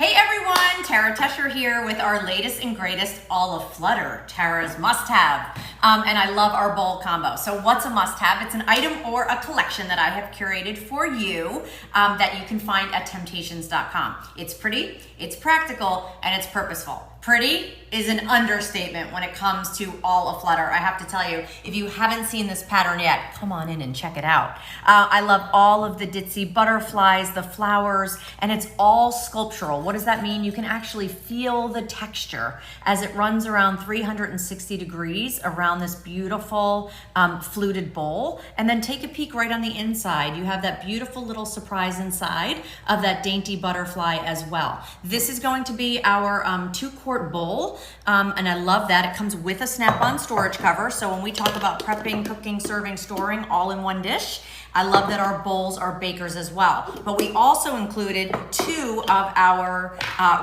Hey everyone, Tara Tesher here with our latest and greatest all of Flutter, Tara's must-have. And I love our bowl combo. So what's a must-have? It's an item or a collection that I have curated for you that you can find at temp-tations.com. It's pretty, it's practical, and it's purposeful. Pretty is an understatement when it comes to all of Flutter. I have to tell you, if you haven't seen this pattern yet, come on in and check it out. I love all of the ditzy butterflies, the flowers, and it's all sculptural. What does that mean? You can actually feel the texture as it runs around 360 degrees around this beautiful fluted bowl. And then take a peek right on the inside. You have that beautiful little surprise inside of that dainty butterfly as well. This is going to be our 2-quart bowl, and I love that. It comes with a snap-on storage cover, so when we talk about prepping, cooking, serving, storing all in one dish, I love that our bowls are bakers as well. But we also included 2 of our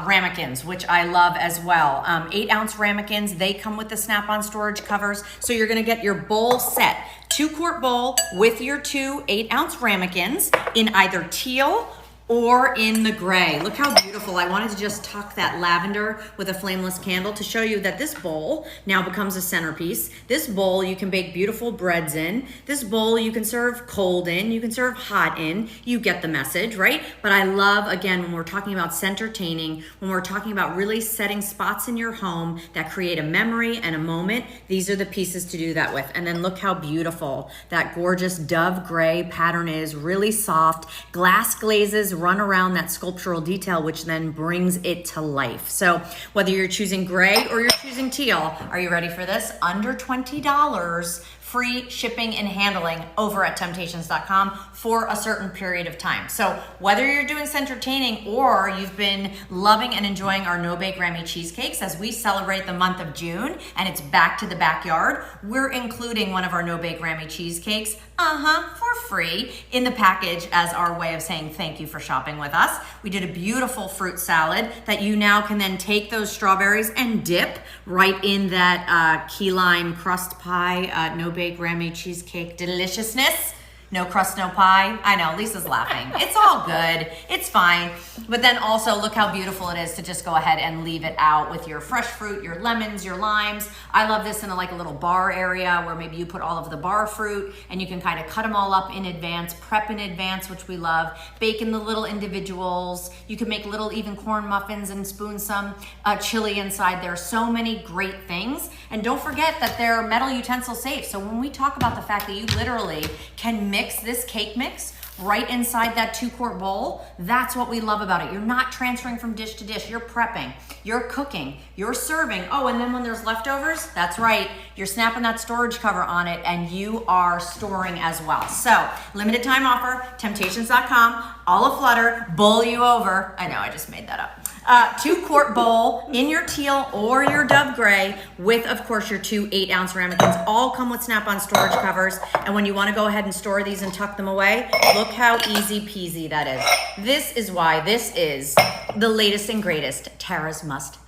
Ramekins, which I love as well. 8-ounce Ramekins, they come with the snap-on storage covers, so you're gonna get your bowl set. 2-quart bowl with your 2 8-ounce Ramekins in either teal or in the gray. Look how beautiful. I wanted to just tuck that lavender with a flameless candle to show you that this bowl now becomes a centerpiece. This bowl you can bake beautiful breads in. This bowl you can serve cold in, you can serve hot in. You get the message, right? But I love, again, when we're talking about centertaining, when we're talking about really setting spots in your home that create a memory and a moment, these are the pieces to do that with. And then look how beautiful that gorgeous dove gray pattern is, really soft. Glass glazes run around that sculptural detail, which then brings it to life. So whether you're choosing gray or you're choosing teal, are you ready for this? Under $20, free shipping and handling over at temp-tations.com for a certain period of time. So whether you're doing centertaining or you've been loving and enjoying our no-bake Grammy cheesecakes as we celebrate the month of June and it's back to the backyard, we're including one of our no-bake Grammy cheesecakes for free in the package as our way of saying thank you for shopping with us. We did a beautiful fruit salad that you now can then take those strawberries and dip right in that key lime crust pie, no-bake Grammy cheesecake deliciousness. No crust, no pie. I know, Lisa's laughing. It's all good, it's fine. But then also look how beautiful it is to just go ahead and leave it out with your fresh fruit, your lemons, your limes. I love this in like a little bar area where maybe you put all of the bar fruit and you can kind of cut them all up in advance, prep in advance, which we love. Bake in the little individuals. You can make little even corn muffins and spoon some chili inside. There are so many great things. And don't forget that they're metal utensil safe. So when we talk about the fact that you literally can mix this cake mix right inside that 2-quart bowl, that's what we love about it. You're not transferring from dish to dish. You're prepping, you're cooking, you're serving. Oh, and then when there's leftovers, that's right, you're snapping that storage cover on it and you are storing as well. So, limited time offer, temp-tations.com, all of Flutter, bowl you over. I know, I just made that up. 2-quart bowl in your teal or your dove gray with, of course, your 2 8-ounce Ramekins. All come with snap-on storage covers. And when you want to go ahead and store these and tuck them away, look how easy peasy that is. This is why this is the latest and greatest Tara's must